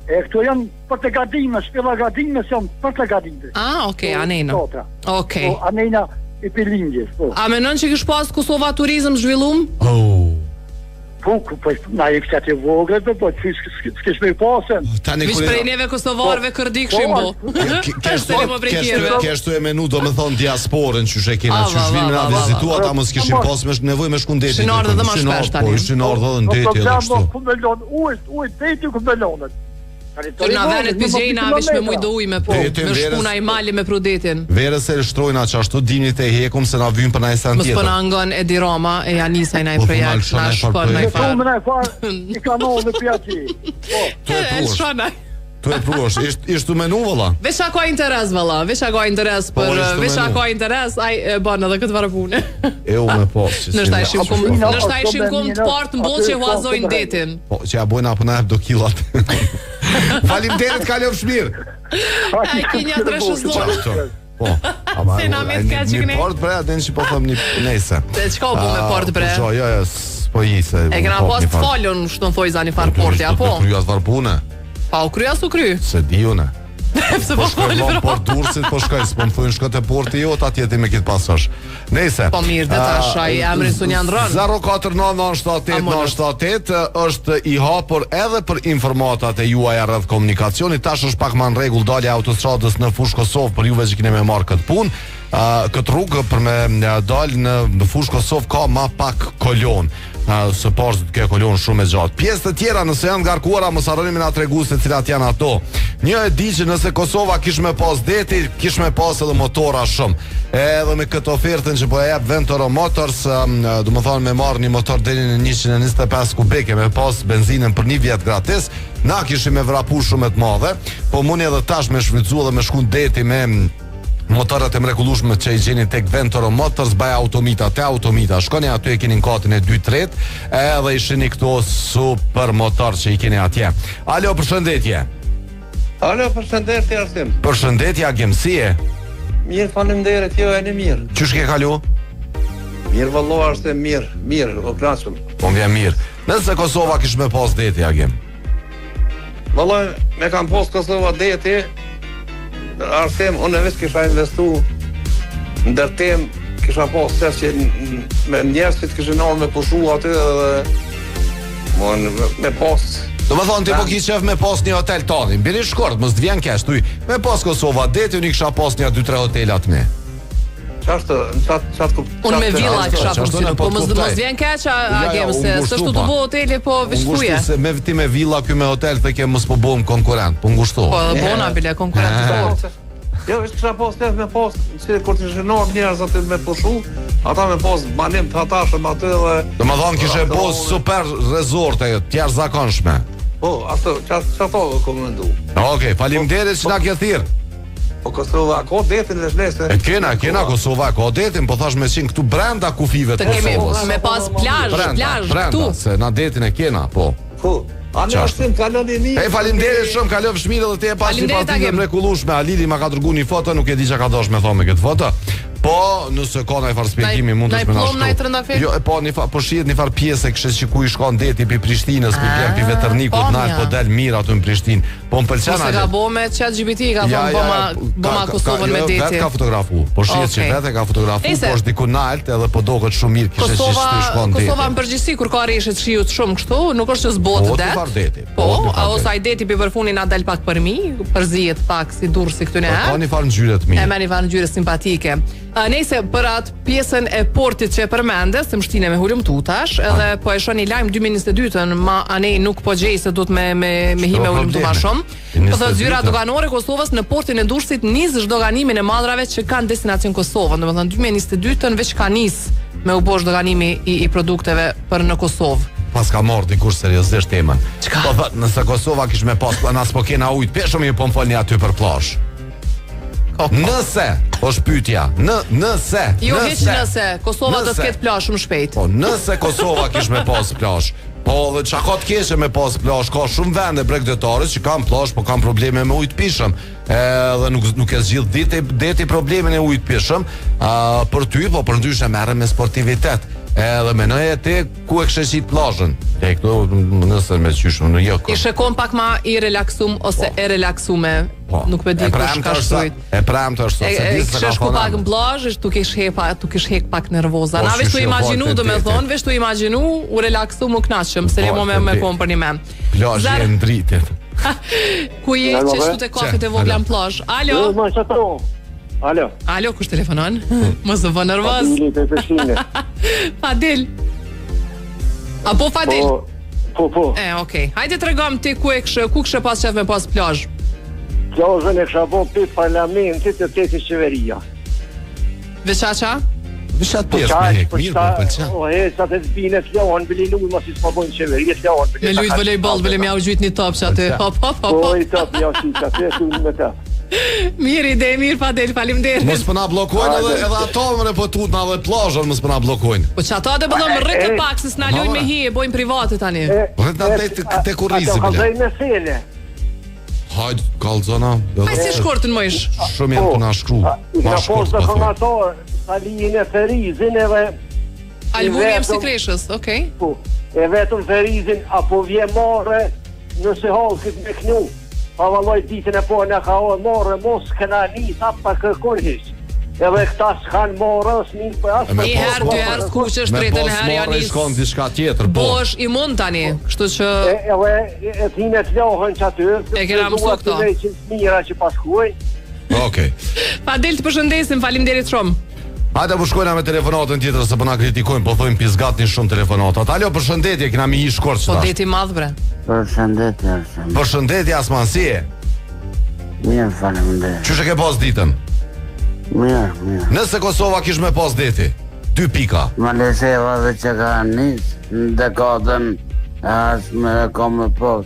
E këto janë për të gadime, shpilla gadime, se janë për të gadime. Okej, anena. Okej. Anena i pilingjes, po. A menon që kish pas Kosova turizm zhvillum? Po, na i kështë atë vogët, po, s'kish me pasën. Vish prej neve kosovarve kërdikshim, po. Kështu e menu do me thonë diasporën që shë kena, që shvim na vizitu, ata mos kishim pas me nevoj me shkun deti. Ishin ardhe dhe ma shpesh tani. Po, ishin ardhe dhe në deti edhe kështu. Ujt, deti ku melonet. Që na venet pijena vesh me mujt do ujme po. Me shpuna i mali me prudetin. Verës se shtrojna që ashtu dimnit e hekum se na vyn për na sen tjetër. Mos po na ngon e di Roma e Janisa i nai projekt na shkon na far. I kanon në pjati. Po. Tu e pruash, ishtu menu valla. Vesh ka interes valla, vesh ka interes për vesh ka interes ai bën edhe këtë varapune. E u me po. Nëse ai shim kum të partë mbollçe huazojnë detin. Po, që ja bojna apo na hap do killat. Faleminderit, kalofsh mirë. Ai kinja treshëzor. Po. Se na me ka çikne. Mi port bre, den si po them nëse. Çka u bë me port bre? Po jo, po se. E kena pas falon, shton thoj zani far porti apo? Po kryas varpune. Pa u krya su kry? Se di une. Se po shkoj por Durrësit, po shkoj, s'po më thonë shko te porti jot, atje ti me kit pasosh. Nëse. Po mirë, do tash ai emrin Sunjan Ron. 049978 është i hapur edhe për informatat e juaja rreth komunikacionit. Tash është pak më në rregull dalja autostradës në fushë Kosovë për juve që keni me marr këtë punë. Këtë rrugë për me dalë në fushë Kosovë ka ma pak kolon. Së parë të ke kolon shumë e gjatë. Pjesë të tjera nëse janë ngarkuara mos harroni me na tregu se cilat janë ato. Një e di që nëse Kosova kish me pas deti, kish me pas edhe motora shumë. Edhe me këtë ofertën që po e jep Ventoro Motors, do të thonë me marr një motor deri në 125 kubike me pas benzinën për 1 vjet gratis, na kishim me vrapu shumë të madhe, po mundi edhe tash me shfrytzu dhe me shkun deti me motorat e mrekullueshme që i gjeni tek Ventoro Motors, baja automita, te automita. Shkoni aty e keni në katin e 2-3 edhe i shihni këto super motor që i keni atje. Alo, përshëndetje. Alo, përshëndetje Arsim. Përshëndetje, Agemsie. Mirë, faleminderit, jo e në mirë. Çush ke kalu? Mirë vëlloha është mirë, o klasëm. Po vjen mirë. Nëse Kosova kish me pas deti, Agem. Vëlloj, me kam pas Kosova deti. Arsim, unë vetë kisha investu në ndërtim, kisha pas ses që me njerëzit kishin ardhur me pushu aty dhe me pas. Do më thonë ti po ki qef me pas një hotel tani, biri shkort, mos të vjen kesh, tuj, me pas Kosova deti, unë i kisha pas një 2-3 hotelat me. Unë me villa kisha përsynë, po mos vjen keq Agem se s'është të bo hoteli, po vështuje. Me ti me villa, ky me hotel, të ke mos po bom konkurent, po ngushtu. Po bona bile konkurent. Jo, vetë kisha pas me pas, si kur të shënor njerëz aty me pushu, ata me pas banim të hatashëm aty dhe... Do më thonë kishe pas super rezorte, tjerë zakonshme. Po, ato, që ato komendu. Okej, faleminderit që na ke thirr. Po Kosova ka detin dhe shlese. Kena Kosova ka detin, po thash me qenë këtu brenda kufive të Kosovës. Me pas plazh këtu. Se na detin e kena, po. Po. Anë Arsim, kalon i mirë. Faleminderit shumë, kalon shmirë dhe te e pas një partitë mrekullueshme. Alili ma ka dërguar një foto, nuk e di çka ka dosh me thonë me këtë foto. Po, nëse ka ndaj farë spjegimi mund të shpënash. Jo, po po shihet një farë pjesë kështu që ku i shkon deti pi Prishtinës, ku bjen pi Vetërnikut, nal po dal mirë aty në Prishtinë. Po më pëlqen atë. Se ka bëu me ChatGPT, ka thonë bëma Kosovën me deti. Vetë ka fotografu. Po shihet që vetë ka fotografu, po është diku nalt edhe po doket shumë mirë kishte që të shkon deti. Kosova në përgjithësi kur ka rreshtë të shiut shumë kështu, nuk është që zbot det. Po, ose ai deti pi përfuni na dal pak për mi, përzihet pak si Durrësi këtu ne. Po një farë ngjyrë të mirë. E merr një farë ngjyrë simpatike. Nëse për atë pjesën e portit që e përmende, se më shtine me hulum tutash, edhe po e shoni lajm 2022-ën, ma anej nuk po gjej se do të me hi me hulum tu ma shumë. Po thot zyra doganore Kosovës në portin e Durrësit nis doganimin e madrave që kanë destinacion Kosovën. Domethënë 2022-ën veç ka nis me u bosh doganimi i produkteve për në Kosovë. Pas ka marrë dikur seriozisht temën. Po thot nëse Kosova kish me pas planas po kena ujë, peshëm ju po mfolni aty për plazh. Nëse, është pyetja. Nëse. Jo hiç nëse, Kosova do të ketë plazh shumë shpejt. Po nëse Kosova kish me pas plazh. Po dhe çka ka të keqe me pas plazh, ka shumë vende bregdetare që kanë plazh, po kanë probleme me ujë të pishëm. Edhe nuk e zgjidh deti problemin e ujit pishëm. Për ty, po për ndryshe merrem me sportivitet. Edhe menoj ti ku e kishe qit plazhën. Te këtu nëse me qysh në jo. Ishe kon pak më i relaksum ose e relaksume. Nuk e di kush ka shkruajt. E premtë është se di se ka shku pak në plazh, tu kish hek pak nervoza. Na vesh tu imagjinu, domethënë, vesh tu imagjinu, u relaksu, u kënaqem, se lemo me kon për një mend. Plazhi e ndritet. Ku je që shtu te kafet e vogla në plazh? Alo. Alo, kush telefonon? Mos u bë nervoz. Fadil. Apo Fadil? Po. Okej. Hajde tregom ti ku kishe pas qef me pas plazh. Plazhën e kisha bo pe parlamentit e teti qeveria. Veçaça? Vishat pjesë me hek, mirë po pëlqen. Sa të bine të leon, bëli luj, mos i s'po bojnë qeveri, të leon. Me lujt volejbol, bële mja u gjyt një top që aty. Hop. Po, i top, ja, si, ka të jetu me ta. Mirë ide, mirë Fadel, faleminderit. Mos po na bllokojnë edhe ato më po tutna edhe plazhën mos po na bllokojnë. Po çato do bëllom rrit të pak se s'na lojnë me hi, e bojnë private tani. Rrit na te kurrizi. Kallzoj me sele. Hajde, kallzona. Ai si shkortën më ish. Shumë janë të na shkru. Ma shkurt të formator, Salin e Ferizin edhe albumi e Msikreshës, okej. Po. E vetëm Ferizin apo vje morre nëse hallkit me knu. Pa valloj ditën e po në ka morë, mos këna njësa pa kërkon hiq. Edhe këta s'kan morë, s'nin për asë. Një herë, dy herë, s'kuqesh, tretën herë janë njësë. Shkon diçka tjetër, po. Po është i mund tani, kështu që... Edhe e t'ine t'lohën që aty. E kena mësu këto. E që mira që paskuaj. Okej. Fadel, të përshëndesim, faleminderit shumë. Hajde po shkojna me telefonatën tjetër se po na kritikojnë, po thojnë pizgatni shumë telefonatat. Alo, përshëndetje, kena mi i shkort që tash. Po deti madh bre. Përshëndetje Asman, si e? Mirë, faleminderit. Qysh e ke pas ditën? Mirë. Nëse Kosova kish me pas deti, 2 pika. Malesheva dhe që ka nis, në dekadën as me kom me pas.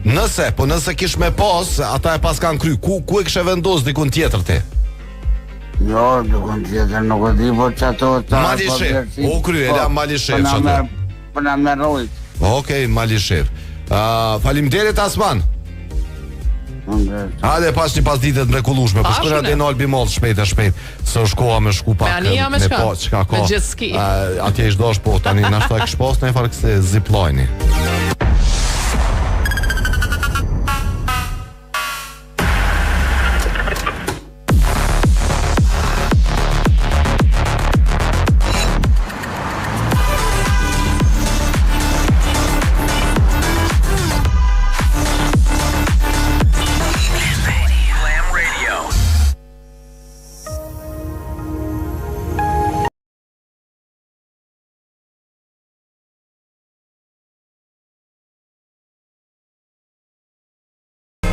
Nëse kish me pas, ata e pas kanë kry, ku e kishe vendos dikun tjetër ti? Jo, dikun tjetër nuk e di, po që ato... Malishev, o kry, e la Malishev që ato. Për në merojt. Okej, Malishev. Faleminderit Asman. Hajde pas një pas ditet mrekullueshme, po shkojna te në Albi Mall shpejt. Se u shkoa me shku pak me çka ka. Me jetski. Atje ish dosh po tani na shto e kish pas në fakt se zipline.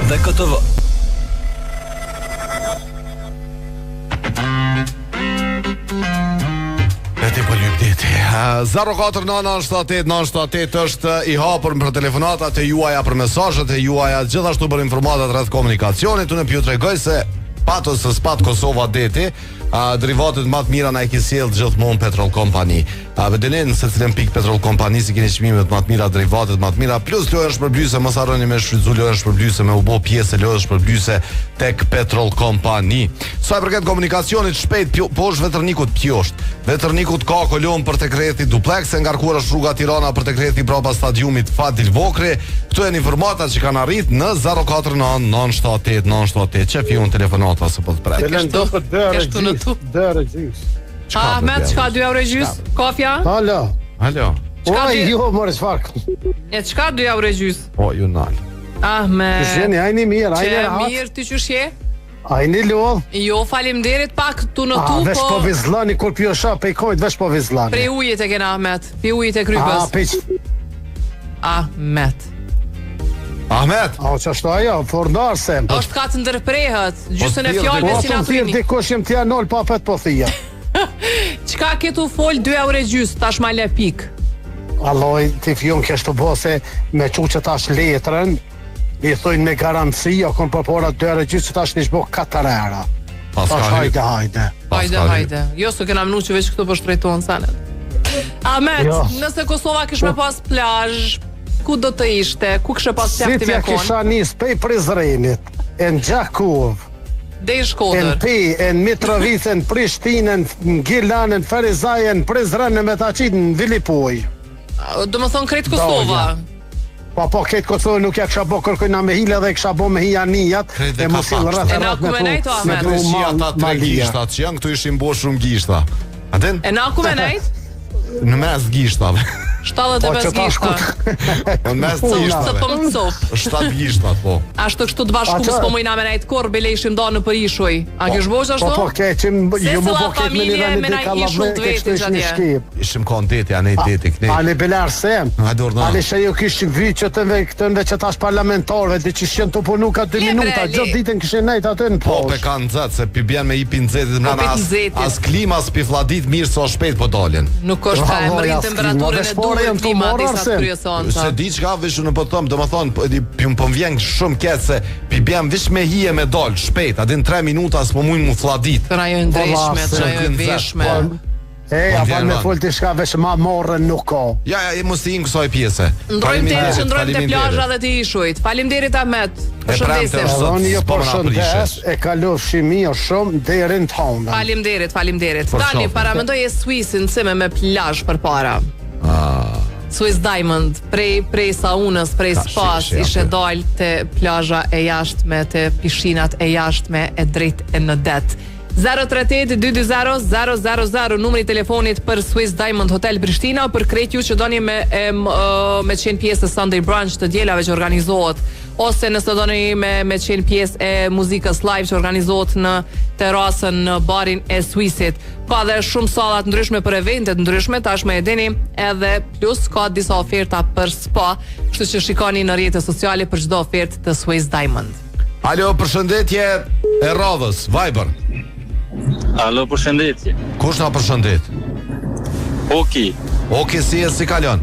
Dhe KTV. Eti po lyp deti 049978 është i hapur për telefonatat e juaja, për mesazhet e juaja, gjithashtu për informatat rreth komunikacionit. Unë ju tregoj se pato se spat Kosova deti, derivatet më të mira na e ka sjell gjithmonë Petrol Company. Vedelen se cilën pik Petrol Company si keni çmimet më të mira, derivatet më të mira, plus lojësh përmblyese, mos harroni me shfrytzu lojësh përmblyese, me u bë pjesë lojësh përmblyese tek Petrol Company. Sa i përket komunikacionit shpejt, poshtë veternikut pjosht. Veternikut ka kolon për tek rrethi duplex, e ngarkuar është rruga Tirana për tek rrethi brapa stadiumit Fadil Vokri. Këto janë informatat që kanë arrit në 049 978 që fiun telefonata se po të prek. Dërë gjys. Ahmet, çka 2 euro gjys? Kofja? Alo. Oj, jo, mërë çfark. E çka 2 euro gjys? O, ju nal. Ahmet. Gjeni, ajni mirë, ajni rahat. Që mirë, ty qysh je? Ajni lodh. Jo, faleminderit pak tu në tu, po... Vesh po vizlani, kur pjo shah pe kojt, vesh po vizlani. Prej ujit e kena Ahmet, prej ujit e krypës. Ahmet. A që ashtu ajo, fornar sem. Është ka të ndërprehet, gjysën e fjallëve si na trini. Po dikush jem t'ja nol pa pet po thia. Qka ketu fol 2 euro gjysë, tash ma le pik? Alloj, ti fjon kështu bose me qu që tash letrën, i thujnë me garanci, o kon përpora 2 euro gjysë që tash nishbo 4 era. Hajde. Jo, su kena mnu që veç këtu për shtrejtojnë sanet. Ahmet, nëse Kosova kish me pas plazh, ku do të ishte? Ku kështë pas pjafti me konë? Si tja kisha njës pej Prizrenit, e në Gjakov, dhe i Shkodër, e në Mitrovicën, Prishtinën, në Gilanën, Ferizajën, Prizrenën me ta qitë në Vilipoj. Do më thonë kretë Kosova? Po, kretë Kosova nuk ja kësha bo kërkojna me hile dhe kësha bo me hija njët, e musil rrët e na ku me nejto, Ahmet? Me shia ta 3 gishtat, që janë këtu ishim bo shumë gishta. E na ku me nejt? Në mes gishtave. 75 gishta. Në mes të gishtave. 7 gishtat, po. Ashtu kështu të bashku s'po mujna me najtë korë, bile ishim do në për ishuj. A kish bosh ashtu? Po keqim, ju më po keq me një vend të kallavë, kështu ishim një shkip. Ishim kon deti, anej deti, kënej. Ale belar sem. Ale që ju kishim vyqët këtënve që tash parlamentarve, dhe që shqen të punu ka 2 minuta, gjithë ditën kishin nejtë atë në posh. Po, pe kanë zëtë, se pi bjen me i pinzetit, mrena as klima, as pi fladit mirë, so shpejt po dolin. Nuk është ka emrin temperaturën e duhur klima disa kryesonca. Se di çka vesh unë po them, domethënë po më vjen shumë keq se pi bjem vesh me hije me dol shpejt, atë në 3 minuta s'po mund mu fladit. Pra jo ndreshme, çajo e veshme. A me full të shka vesh ma morën nuk ka. Ja, mos të inë kësoj pjese. Ndrojmë të qëndrojmë të plazha dhe të ishujt. Faleminderit Ahmet. Përshëndesim. Një përshëndes, e kalofshi mirë shumë deri në tonë. Faleminderit. Tani para mendoj e Swissin se me plazh përpara. Swiss Diamond, prej saunës, prej spas, ishe dal të plazha e jashtme, të pishinat e jashtme e drejt e në det. 038-220-000 numri telefonit për Swiss Diamond Hotel Prishtina, për krejt ju që doni me qenë pjesë të Sunday Brunch të djelave që organizohet, ose nëse doni me qenë pjesë e muzikës live që organizohet në terasën në barin e Swissit. Ka dhe shumë sallat ndryshme për eventet ndryshme, tashme e dini, edhe plus ka disa oferta për spa, kështu që shikoni në rrjetet sociale për çdo ofertë të Swiss Diamond. Alo, përshëndetje e radhës, Viber. Alo, përshëndetje. Kush na përshëndet? Oki, si kalon?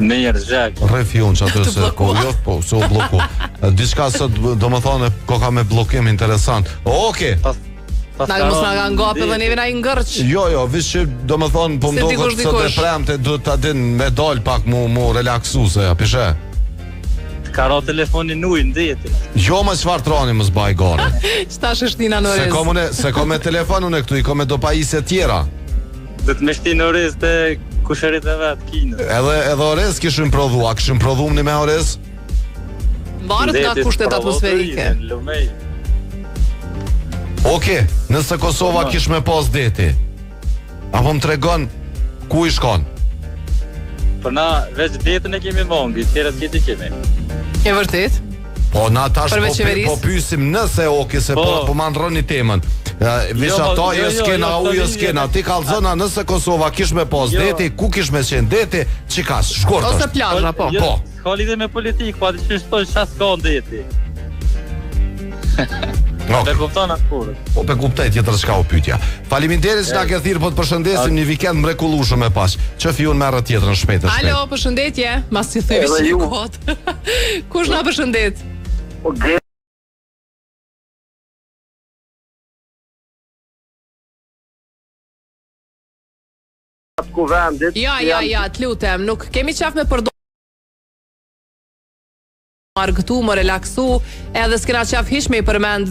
Mirë, zhak. Refiun që atë se se u bloku. Diçka sot do më thonë ko ka me blokim interesant. Na mos na nga ngapi dhe neve na i ngërç. Jo, vish që do më thonë po më do sot e premte do ta din me dal pak mu relaksu se pishe. Ka ra telefonin ujë në deti. Jo më çfarë troni më zbaj gore. Çta shështina në orez. Se ka me telefonun e këtu, i ka me do pajisje tjera. Do të më shti në orez të kusherit e vetë kinë. Edhe orez kishim prodhu, a kishim prodhu në me orez? Mbarët nga kushtet atmosferike. Nëse Kosova kish me pas deti, apo më tregon ku i shkon? Për na veç detën e kemi mongi, tjerët kiti kemi. E vërtet? Po na tash po pyesim nëse se po ma ndroni temën. Vesh ato jo skena, ti kallzona nëse Kosova kish me pas deti, ku kish me qenë deti, çka shkurt. Ose plazha, po. Ka lidhje me politikë, po atë që shtoj çfarë s'ka deti. Pe kupton atë kurrë. Po pe kuptoj tjetër çka u pyetja. Faleminderit që na ke thirrë, po të përshëndesim një vikend mrekullueshëm e pas. Që fiun merr tjetrën shpejt. Alo, përshëndetje. Mas si thyve si kot. Kush na përshëndet? Ja, të lutem, nuk kemi qaf me përdor margëtu, më relaksu, edhe s'kena qaf hiq me i përmend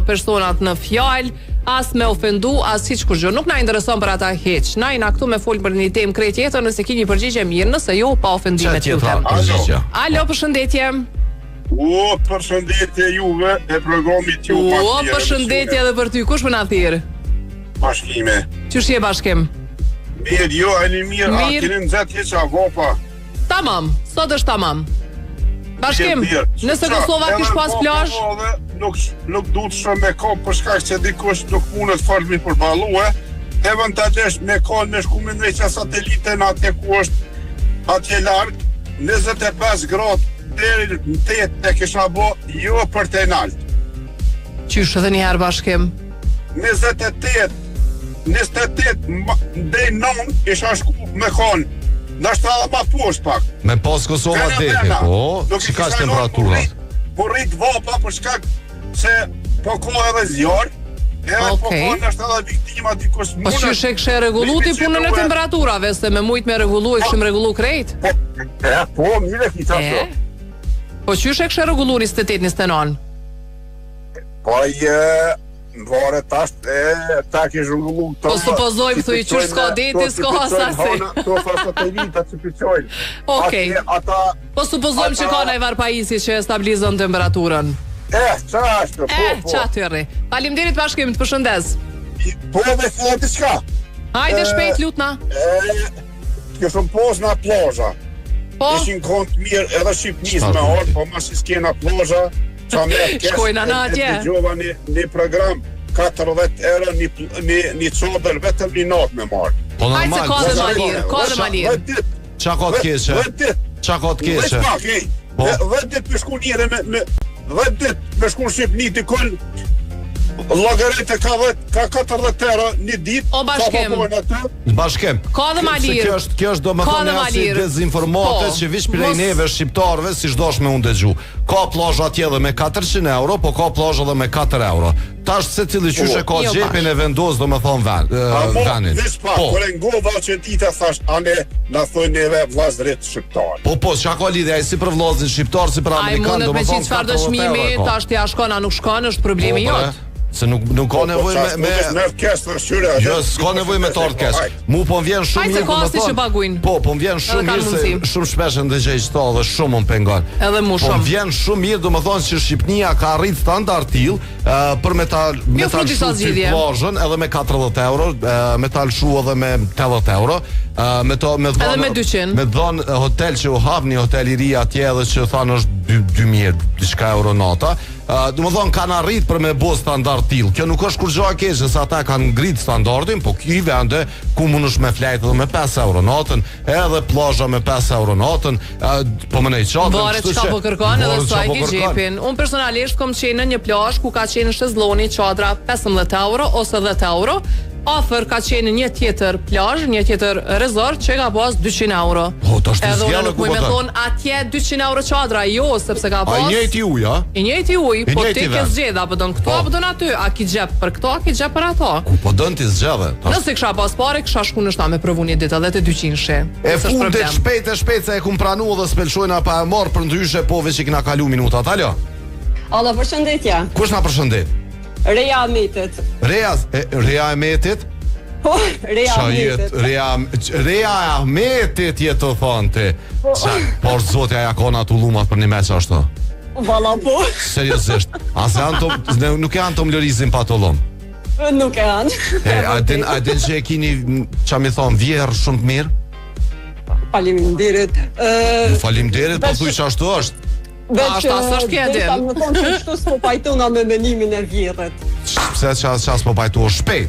personat në fjal, as me ofendu, as hiq kur gjë. Nuk na intereson për ata hiq. Na jena këtu me fol për një temë krejt tjetër, nëse ki një përgjigje mirë, nëse jo, pa ofendime të lutem. Alo, përshëndetje. Përshëndetje juve e programit ju. Përshëndetje edhe për ty. Kush më na thirr? Bashkime. Qysh je Bashkim? Mirë, jo, e një mirë, a keni nëzat heqa vopa. Tamam, sot është tamam. Bashkim, nëse Kosova kish pas plazh, nuk duhet shumë me kom për shkak që dikush nuk mundet fort mi përballue, eventualisht me kon me shku me ndreqa satelitën atë ku është atje larg, 25 gradë deri në 8 e kisha bo jo për të nalt. Qysh edhe një herë Bashkim? 28 deri 9 isha shku me kon. Nashta edhe ma poshtë pak. Me pas Kosova deti, po, që ka është temperaturat? Po rrit vopa për shkak se po ko edhe zjarë, edhe po ko nashta edhe viktima dikush mune. Po qysh e kështë regullu ti punën e temperaturave, se me mujt me regullu e këshim regullu krejt? Po, mire kita të. Po qysh e kështë regullu 28-29? Po vare tash ta ke zhullu këto. Po supozojmë thuj qysh s'ka deti, s'ka asasi. To fa satelita që pyqojnë. Okej. Po supozojmë që ka najvar pajisi që stabilizon temperaturën. Qa ashtë, po. Qa tërri. Faleminderit Bashkim, të përshëndes. Po dhe fillon të shka. Hajde shpejt lutna. këshëm pos nga plazha. Po? Ishin kont mirë edhe Shqipnis me orë, po mas i s'kena plazha, qa me kesh, Shkojnë anë atje. të gjova një program 40 euro një qodër vetëm një natë me marë. Po Hajde se ka dhe ma lirë, ka dhe ma lirë. Qa ka të keqe? Qa ka të keqe? Veç pak, ej. 10 dit me shku njëre me 10 dit me shku në Shqipni të këll Logarete ka 40 euro një dit. O bashkem. Bashkem. Ka dhe ma lirë. Kjo është do më thonë si dezinformate që vish prej neve shqiptarve si shdosh me unë dëgju. Ka plazha atje dhe me 400 euro, po ka plazha dhe me 4 euro. Tash se cili qyshe ka gjepin e vendos do më thonë venin. Vesh pak, kore ngova që ti të thash, ane na thojnë neve vlazërit shqiptar. Po, qa ka lidhja, si për vlazin shqiptar, si për amerikan, do më thonë 40 euro. Tash t'ja shkon, a nuk shkon, është problemi jotë. Se nuk ka nevoj me jo, s'ka nevoj me tort kesh. Mu po m'vjen shumë mirë. Hajde se kosti që paguajnë. Po m'vjen shumë mirë se shumë shpesh ndëgjej çto dhe shumë më pengon. Edhe mu shumë. Po m'vjen shumë mirë, domethënë që Shqipnia ka arrit standard till për me ta plazhën edhe me 40 euro, me ta lshu edhe me 80 euro, me dhon me dhon hotel që u hapni hotel i ri atje edhe që thanë është 2000 diçka euro nata. Domethënë kanë arrit për me bo standard till. Kjo nuk është kur gjë e keqe se ata kanë ngrit standardin, po ky vende ku mundesh me flajt edhe me 5 euro natën, edhe plazha me 5 euro natën, po më nej çfarë. Varet çka po kërkon edhe sa i ke gjepin. Unë personalisht kam qenë në një plazh ku ka qenë shezlloni çadra 15 euro ose 10 euro. Ofër ka qenë një tjetër plazh, një tjetër resort që ka pas 200 euro. Edhe unë nuk me thonë atje 200 euro çadra, jo, sepse ka pas. A njëjti uj, a? I njëjti uj, po ti ke zgjedh apo don këto apo don aty, a ki xhep për këto, a ki xhep për ato? Ku po don ti zgjedhë? Nëse kisha pas parë, kisha shku në shta me provu një ditë edhe te 200-shi. E fundit shpejt se e kum pranu dhe spelshojna pa e marr për ndryshe po veç që kena kalu minutat. Alo. Alo, përshëndetje. Kush na përshëndet? Reja Ahmetit. Reja Ahmetit? Po, Reja Ahmetit. Reja Ahmetit je të thonë ti. Por zotja ja kona të lumat për një meq ashtu. Vala po. Seriosisht. Nuk e anë të mlërizin pa të lom. Nuk e anë. A din që e kini qa mi thonë vjerë shumë të mirë? Faleminderit. Faleminderit, po thuj që ashtu është. Ashtu është kjedi. Më thonë që kështu s'po pajtona me menimin e vjerët. Pse që s'po pajtu është shpejt?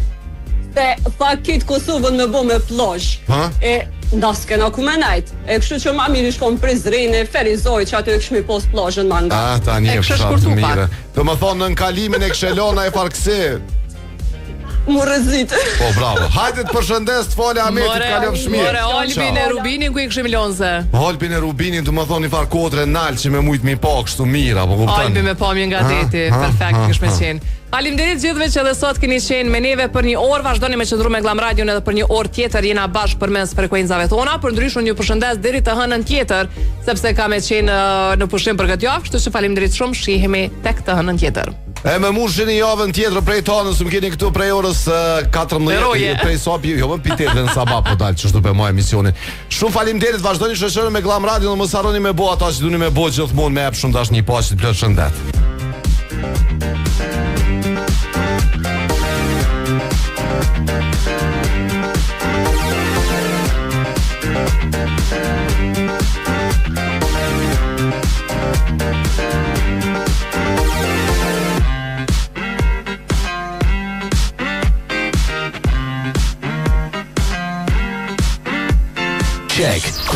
Se tha kitë Kosovën me bo me plazh. E nda s'kena ku me najt. E kështu që ma mirë shkon Prizreni, Ferizoj që aty e këshmi pos plazhën ma nga. Ta një e fshatë mire. Dhe më thonë në nkalimin e Kshelona e Farkësi. Mu rëzit. Po bravo. Hajde të përshëndes të fole Ahmetit kalom shmirë. More, Olbin e Rubinin ku i këshim lonze. Olbin e Rubinin të më thonë një farë kodre nalë që me mujtë mi pa kështu mira. Olbin me pamje nga deti. Perfekt këshme qenë. Faleminderit gjithëve që edhe sot keni qenë me neve për një orë, vazhdoni me qëndru me Glam Radion edhe për një orë tjetër jena bashkë përmes frekuencave tona, për ndryshun ju përshëndes deri të hënën tjetër, sepse ka me qenë në pushim për këtë javë, kështu që faleminderit shumë, shihemi tek të hënën tjetër. E me mushini javën tjetër prej tonës, më keni këtu prej orës 14 prej sopi, jo më pitete në sabah po dalë që shtu për moj emisionin. Shumë faleminderit, vazhdoni shoqëroni me Glam Radion, mos harroni me bo ata që duni me bo gjithmonë me ep shumë dash një paqë të plot shëndet.